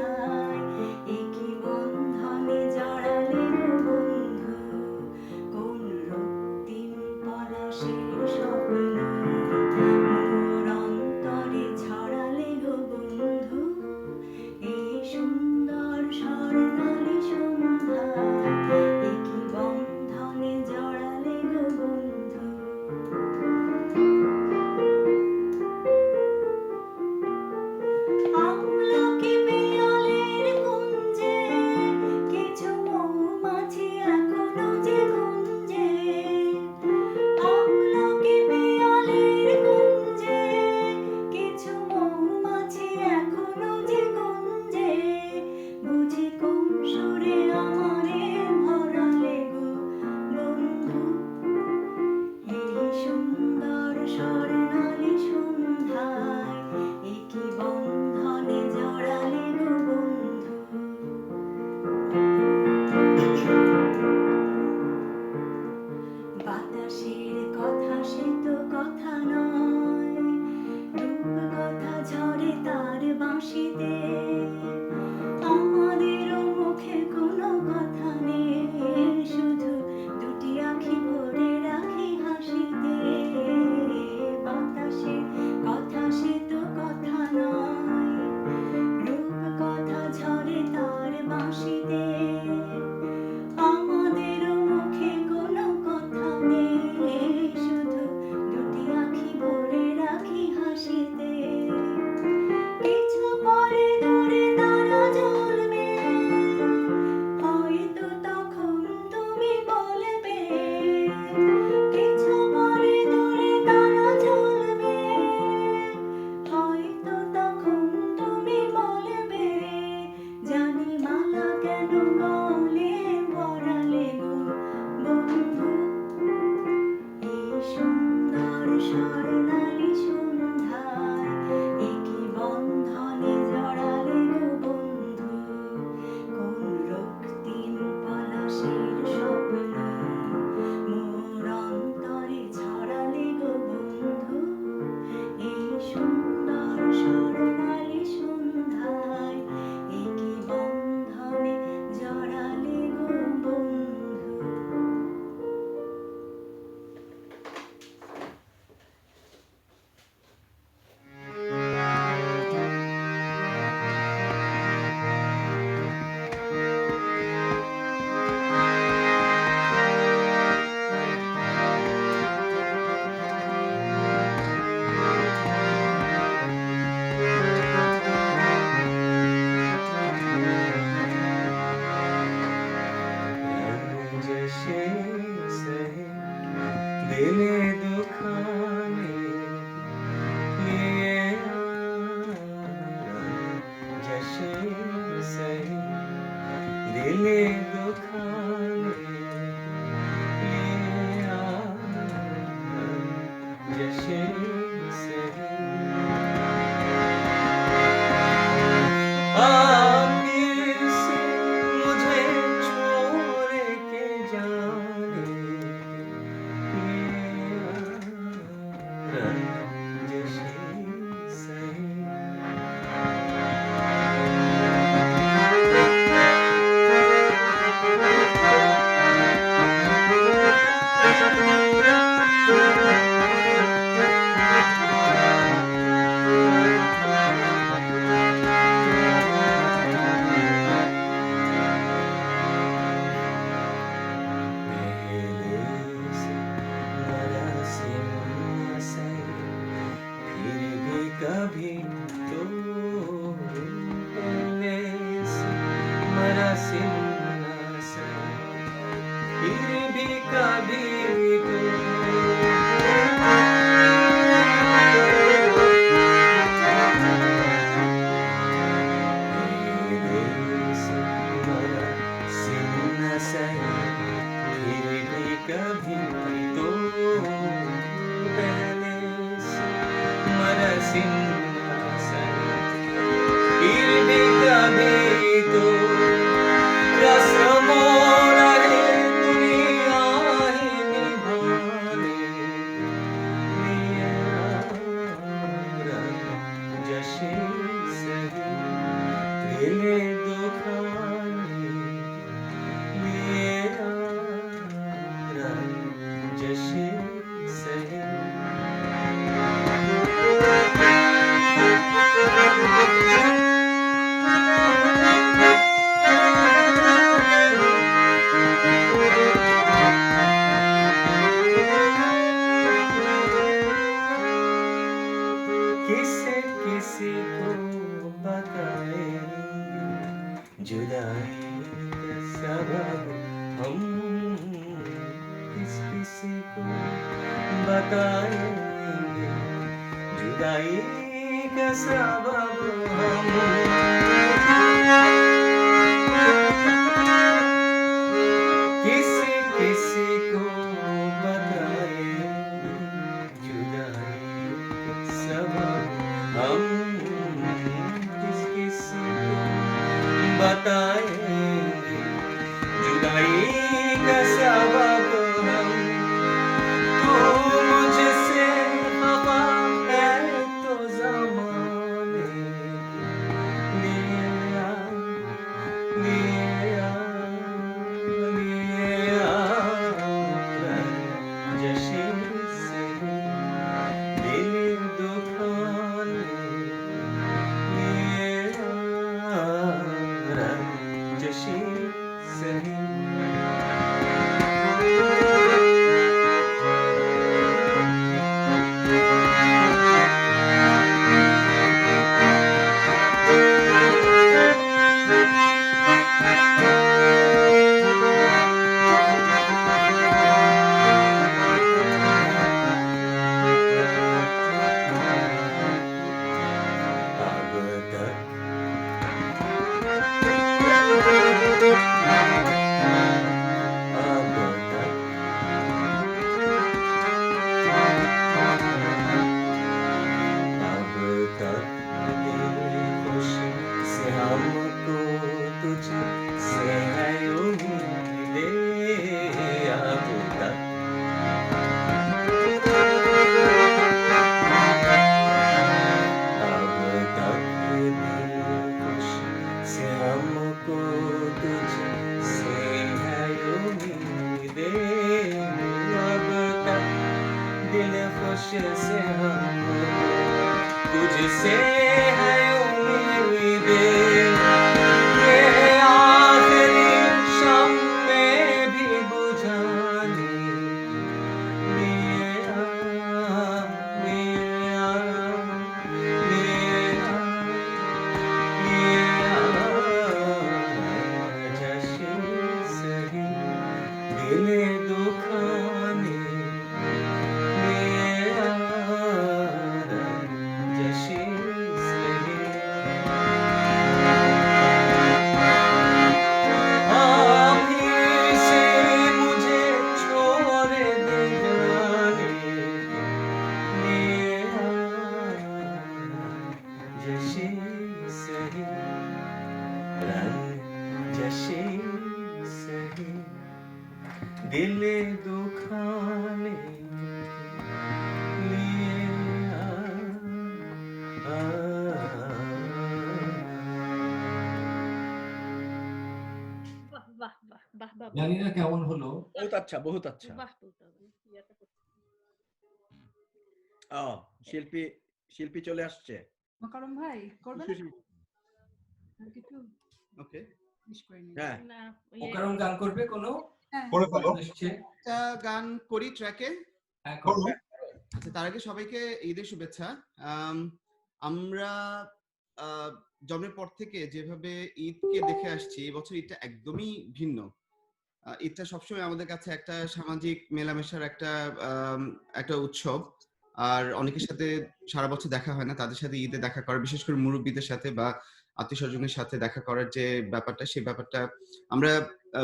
जैसे सहे दिले दुखाने लिए जैसे सहे दिले दुखाने लिए जैसे सहे आप फिर से मुझे छोड़ के जाने जैसे सही कभी तो पहले से मरा सिन्हा सा फिर भी कभी तो पहले से मरा सिन्हा सा फिर भी कभी तो पहले से मरा सिन्हा सा फिर भी कभी तो रस्मों रहे दुनिया ही निभाने लिए जैसे सही दिले दुखाने लिए जैसे सही किसे किसी को बताएंगे जुदाई का सबब हम किस किसी को बताएंगे जुदाई का सबब हम किसी किसी को बताएंगे जुदाई का सबब हम किस किसी को बताएंगे जुदाई का सबब हम तू मुझसे खफा है तो ज़माने लिए जैसे सही दिल दुखाने जैसे सही हमको तुझसे है उम्मीदें अब तक दिलखुश से हमको तुझसे है उम्मीदें अब तक दिलखुश से हमको तुझसे है उम्मीदें ये आखिरी शाम में भी बुझाने जैसे सही दिले दुखाने मेरा जशी सही फिर से मुझे छोड़ दे जाने मेरा जशी सही रंग जशी सही दिले दुखाने लिए বাহ বাহ বাহ বাহ বাহ জানি না কেমন হলো। বহুত আচ্ছা, বহুত আচ্ছা। বাহ বলতে হবে ইয়াটা করতে শিল্পী শিল্পী চলে আসছে। মকরম ভাই করবেন আর কিছু ওকে, wish করে নিন। হ্যাঁ না ওকারম গান করবে কোনো? হ্যাঁ, করে ফেলো। আসছে? একটা গান করি ট্র্যাকে। হ্যাঁ, করো। আচ্ছা, তার আগে সবাইকে ঈদের শুভেচ্ছা। আমরা জন্মের পর থেকে যেভাবে ঈদকে দেখে আসছি, এবছর ঈদটা একদমই ভিন্ন। ঈদটা সবসময় আমাদের কাছে একটা সামাজিক মেলামেশার একটা উৎসব। আর অনেকের সাথে সারা বছর দেখা হয় না, তাদের সাথে ঈদে দেখা করা, বিশেষ করে মুরব্বীদের সাথে বা আত্মীয় স্বজনের সাথে দেখা করার যে ব্যাপারটা, সেই ব্যাপারটা আমরা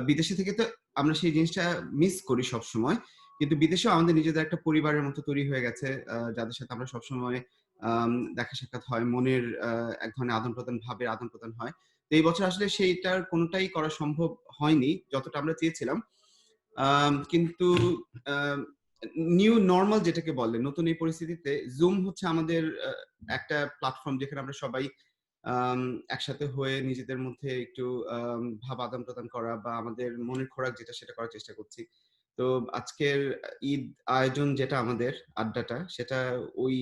বিদেশে থেকে তো আমরা সেই জিনিসটা মিস করি সব সময়, কিন্তু বিদেশেও আমাদের নিজেদের একটা পরিবারের মতো তৈরি হয়ে গেছে, যাদের সাথে আমরা সবসময় দেখা সাক্ষাৎ হয়, মনের এক ধরনের আদান প্রদান, ভাবের আদান প্রদান হয়। তো এই বছর আসলে সেইটার কোনোটাই করা সম্ভব হয়নি যতটা আমরা চেয়েছিলাম। কিন্তু নিউ নর্মাল যেটাকে বলে, নতুন এই পরিস্থিতিতে জুম হচ্ছে আমাদের একটা প্ল্যাটফর্ম যেখানে আমরা সবাই একসাথে হয়ে নিজেদের মধ্যে একটু ভাব আদান প্রদান করা বা আমাদের মনের খোরাক যেটা সেটা করার চেষ্টা করছি। তো আজকের ঈদ আয়োজন যেটা আমাদের আড্ডাটা, সেটা ওই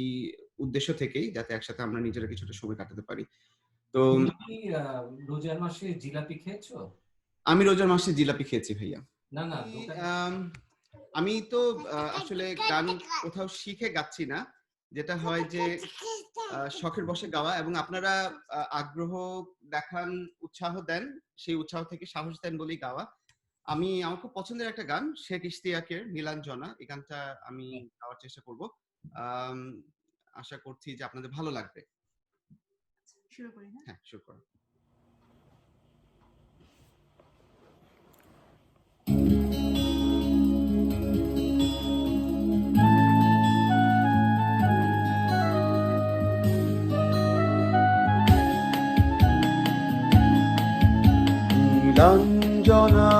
উদ্দেশ্য থেকেই, যাতে একসাথে আমরা নিজেরা কিছুটা সময় কাটাতে পারি। তো তুমি রোজার মাসে জিলাপি খেয়েছো? আমি রোজার মাসে জিলাপি খেয়েছি ভাইয়া। না না, আমি তো আসলে গান কোথাও শিখে গাচ্ছি না, যেটা হয় যে শখের বশে গাওয়া, এবং আপনারা আগ্রহ দেখান, উৎসাহ দেন, সেই উৎসাহ থেকে সাহস দেন বলেই গাওয়া। আমার খুব পছন্দের একটা গান শেখ ইশতিয়াকের নীলাঞ্জনা, এই গানটা আমি গাওয়ার চেষ্টা করব। আশা করছি যে আপনাদের ভালো লাগবে। শুরু করি না? হ্যাঁ, শুরু করুন। নীলাঞ্জনা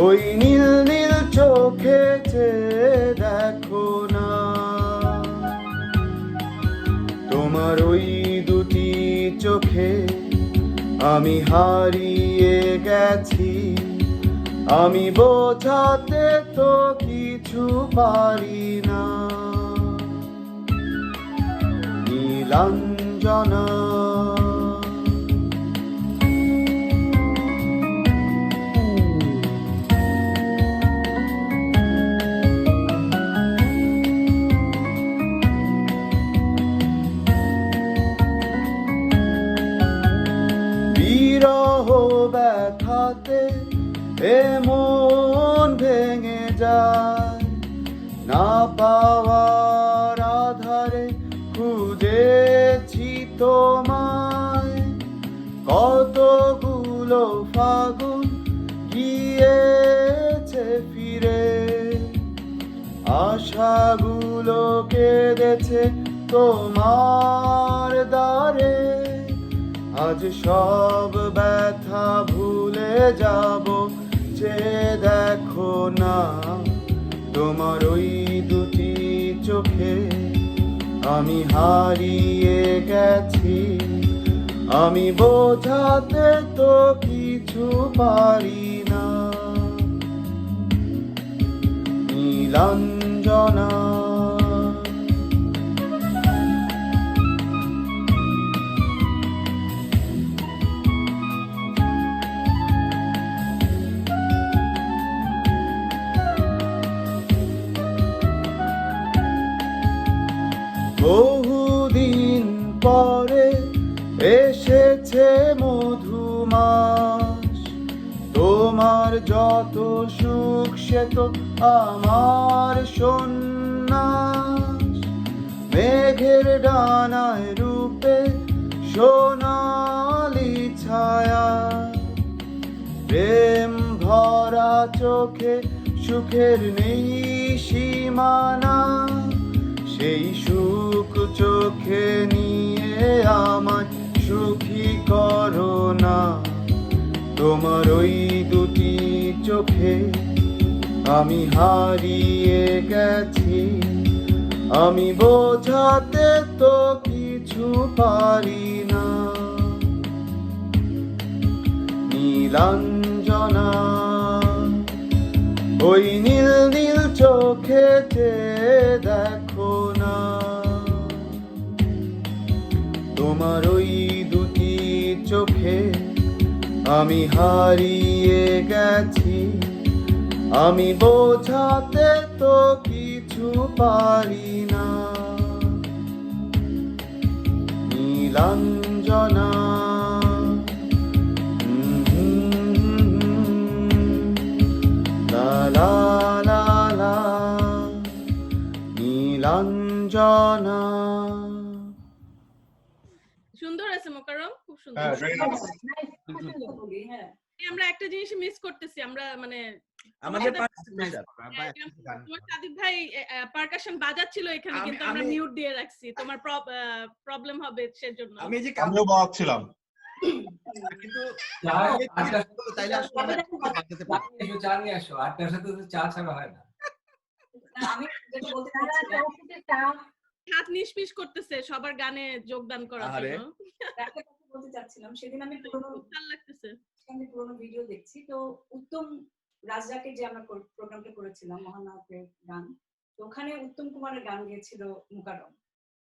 ওই নীল নীল চোখে দেখো না, তোমার ওই দুটি চোখে আমি হারিয়ে গেছি, আমি বোঝাতে তো কিছু পারি না। নীলাঞ্জনা ব্যথাতে এমন ভেঙে যায়, না পাওয়ার আধারে খুঁজেছি তোমায়, কতগুলো ফাগুন গিয়েছে ফিরে, আশাগুলো কেঁদেছে তোমার দ্বারে, আজ সব ব্যথা ভুলে যাব যে দেখো না, তোমার ওই দুটি চোখে আমি হারিয়ে গেছি, আমি বোঝাতে তো কিছু পারি না। নীলাঞ্জনা বহুদিন পরে এসেছে মধুমাস, তোমার জল কত সুখ সে তো আমার সন্ন্যাস, মেঘের ডানায় রূপে সোনালি ছায়া, প্রেম ভরা চোখে সুখের নেই সীমানা, সেই সুখ চোখে নিয়ে আমায় সুখী করো না। তোমার ওই দুটি চোখে আমি হারিয়ে গেছি, আমি বোঝাতে তো কিছু পারি না। নীলাঞ্জনা ওই নীল নীল চোখেতে দেখো না, তোমার ওই দুটি চোখে আমি হারিয়ে গেছি, আমি বোঝাতে তো কিছু পারি না। নীলাঞ্জনা লা লা লা লা, নীলাঞ্জনা। সুন্দর আছে মোকাররম, খুব সুন্দর। হ্যাঁ, very nice. হ্যাঁ আমরা একটা জিনিস মিস করতেছি, আমরা মানে আমাদের তোমার সাদিক ভাই পারকাশন বাজাচ্ছিল এখানে, কিন্তু আমরা মিউট দিয়ে রাখছি, তোমার প্রবলেম হবে সেজন্য। আমি যে আমিও বাজাচ্ছিলাম কিন্তু তাইলে আসলে চা নিয়ে আসো, 8টার সাথে তো চা ছাড়া হয় না। আমি যেটা বলতে চাচ্ছিলাম, হাত নিষ্পিস করতেছে সবার গানে যোগদান করার জন্য। একটা কথা বলতে চাচ্ছিলাম, সেদিন আমি ভালো লাগতেছে, পুরোনো ভিডিও দেখছি, তো উত্তম রাজাকে যে আমরা প্রোগ্রামটা করেছিলাম মহানায়কের গান, তো ওখানে উত্তম কুমারের গান গেয়েছিল মোকাররম।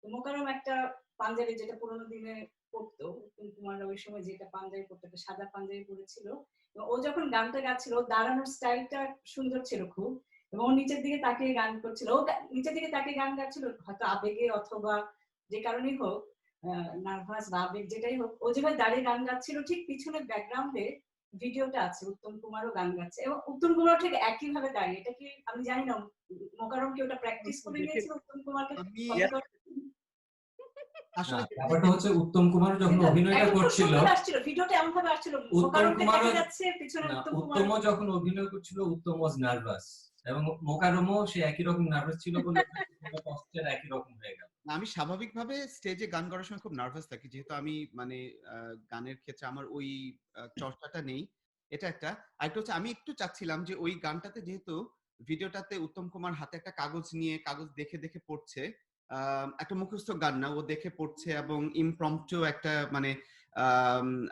তো মোকাররম একটা পাঞ্জাবি, যেটা পুরোনো দিনে পরতো উত্তম কুমার ওই সময়, যেটা পাঞ্জাবি পরতো, একটা সাদা পাঞ্জাবি পরেছিল। ও যখন গানটা গাচ্ছিল, দাঁড়ানোর স্টাইলটা সুন্দর ছিল খুব, এবং নিচের দিকে তাকিয়ে গান করছিল। ও নিচের দিকে তাকিয়ে গান গাচ্ছিল, হয়তো আবেগে অথবা যে কারণেই হোক, নার্ভাস বা আবেগ যেটাই হোক, ও যেভাবে দাঁড়িয়ে গান গাচ্ছিল, ঠিক পিছনে ব্যাকগ্রাউন্ডে ভিডিওটা আছে, উত্তম কুমারও গান গাচ্ছে এবং উত্তম কুমার ঠিক একই ভাবে দাঁড়িয়ে। এটা কি আমি জানি না, মোকাররম কি ওটা প্র্যাকটিস করে নিয়েছিল উত্তম কুমারকে? আসলে ব্যাপারটা হচ্ছে উত্তম কুমার যখন অভিনয়টা করছিল, ভিডিওটা এমন ভাবে আসছিল, উত্তম কুমার যাচ্ছে পিছনে উত্তম যখন অভিনয় করছিল, উত্তম ওয়াজ নার্ভাস, এবং মোকাররমও সে একই রকম নার্ভাস ছিল বলে পশ্চাৎ একই রকম হয়ে গেল। আমি স্বাভাবিকভাবে স্টেজে গান করার সময় খুব নার্ভাস থাকি, যেহেতু আমি মানে গানের ক্ষেত্রে আমার ওই চর্চাটা নেই, এটা একটা। আরেকটা হচ্ছে আমি একটু চাচ্ছিলাম যে ওই গানটাতে, যেহেতু ভিডিওটাতে উত্তম কুমার হাতে একটা কাগজ নিয়ে কাগজ দেখে দেখে পড়ছে, একটা মুখস্থ গান না, ও দেখে পড়ছে এবং ইমপ্রম্পটু একটা মানে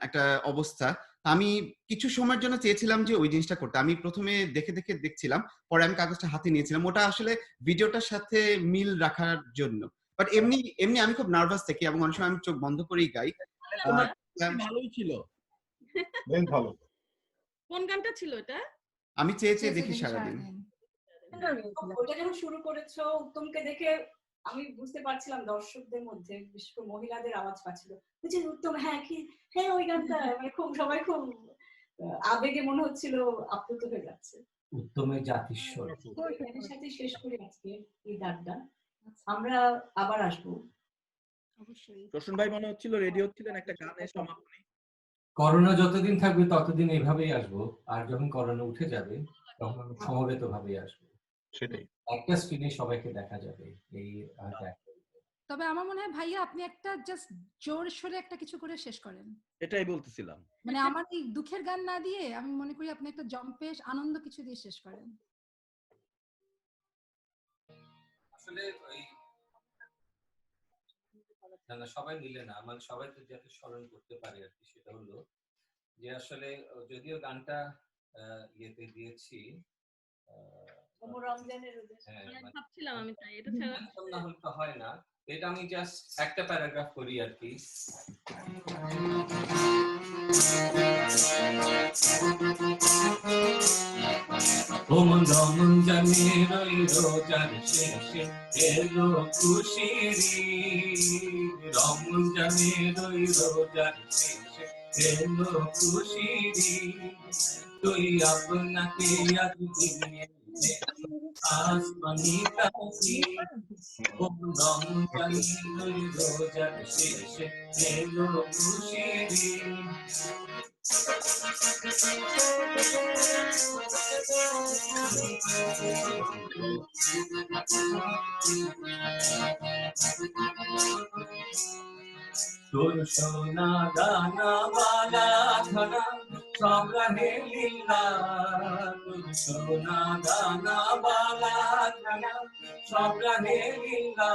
একটা অবস্থা। আমি কিছু সময়ের জন্য চেয়েছিলাম যে ওই জিনিসটা করতে। আমি প্রথমে দেখে দেখে দেখছিলাম, পরে আমি কাগজটা হাতে নিয়েছিলাম, ওটা আসলে ভিডিওটার সাথে মিল রাখার জন্য। বাট এমনি এমনি আমি খুব নার্ভাস থাকি এবং অনেক সময় আমি চোখ বন্ধ করেই গাই। ভালোই ছিল, বেশ ভালো। কোন গানটা ছিল এটা? আমি চেয়ে দেখি সারাদিন। ওটা যখন শুরু করেছো, উত্তমকে দেখে আমি বুঝতে পারছিলাম দর্শকদের মধ্যে, বিশেষ করে মহিলাদের আওয়াজ পাচ্ছিল, বুঝছি উত্তম, হ্যাঁ কি হ্যাঁ ওই গানটা, মানে খুব সবাই খুব আবেগে মনে হচ্ছিল আপ্লুত হয়ে যাচ্ছে। উত্তমের জাতিস্বর। এর সাথে শেষ করি আজকে এই আড্ডা। আমরা আবার আসবো অবশ্যই। রোশন ভাই মনে হচ্ছিল রেডি হচ্ছিলেন একটা গানের সমাপনী। করোনা যতদিন থাকবে ততদিন এইভাবেই আসবো, আর যখন করোনা উঠে যাবে তখন আমি সমবেত ভাবেই আসবো। সেটাই, একটা স্ক্রিনে সবাইকে দেখা যাবে। এই তবে আমার মনে হয় ভাইয়া আপনি একটা জাস্ট জোর সরে একটা কিছু করে শেষ করেন। এটাই বলতেছিলাম, মানে আমার এই দুঃখের গান না দিয়ে আমি মনে করি আপনি একটা জম্পেশ আনন্দ কিছু দিয়ে শেষ করেন। আসলে ওই না সবাই মিলে না, মানে সবাই তো যাতে স্মরণ করতে পারে আর কি, সেটা হলো যে আসলে যদিও গানটা ইয়েতে দিয়েছি, রমজানের ভাবছিলাম আমি তাই, এটা ছাড়া না হলে তো হয় না। এটা আমি জাস্ট একটা প্যারাগ্রাফ করি আর কি। ওমন রমজানের ওই রোজার শেষে এলো খুশির ঈদ, রমজানের ওই রোজার শেষে এলো খুশির ঈদ। তুই আপনাকে আজ দিয়ে আসমানি কাশি, ও রমজানি দুই রোজার শেষে এলো খুশির ঈদ। তোর সোনা দানা বালা ধনা সব রাহে লীলা, তোর সোনা দানা বালা ধনা সব রাহে লীলা।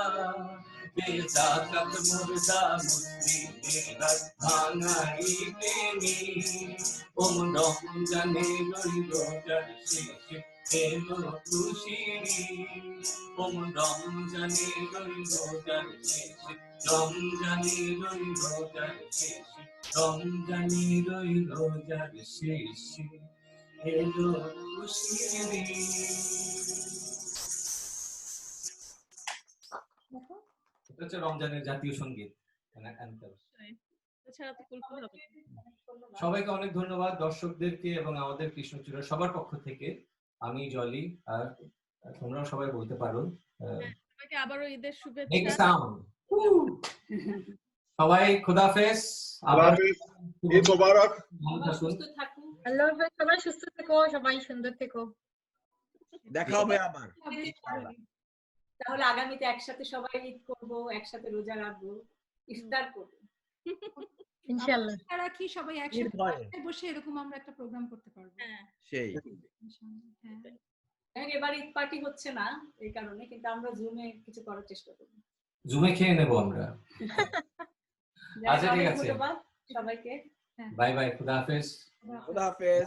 বেজাকাত মুর্দা মুসলিমেরা ভাঙাই প্রেমী, ও রমজানে রোজার শেষে এলো খুশির ঈদ। ও রমজানে রোজার শেষে, রমজানে রোজার শেষে, রমজানে রোজার শেষে এলো খুশির ঈদ। এটা হচ্ছে রমজানের জাতীয় সঙ্গীত। এছাড়া তো ফুলফিল হবে। সবাইকে অনেক ধন্যবাদ, দর্শকদেরকে এবং আমাদের কৃষ্ণচূড়ার সবার পক্ষ থেকে। আমি জলি, আর তোমরাও সবাই বলতে পারো। সবাইকে আবারও ঈদের Make a শুভেচ্ছা। sound. সবাই খোদাফেজ। আবার ঈদ মোবারক। সুস্থ থাকুন। আল্লাহ হাফেজ, সবাই সুস্থ থেকো, সবাই সুন্দর থেকো। দেখা হবে আবার। তাহলে আগামীতে একসাথে সবাই ঈদ করব, একসাথে রোজা রাখবো, ইফতার করব ইনশাআল্লাহ। আমরা রাখি সবাই একসাথে বাসায় বসে এরকম আমরা একটা প্রোগ্রাম করতে পারবো। সেই হ্যাঁ, এবার ঈদ পার্টি হচ্ছে না এই কারণে, কিন্তু আমরা জুমে কিছু করার চেষ্টা করব। জুমে খেয়ে নেবো আমরা। আচ্ছা ঠিক আছে, ধন্যবাদ সবাইকে। বাই বাই, খোদাফেজ। খুদা হাফেজ।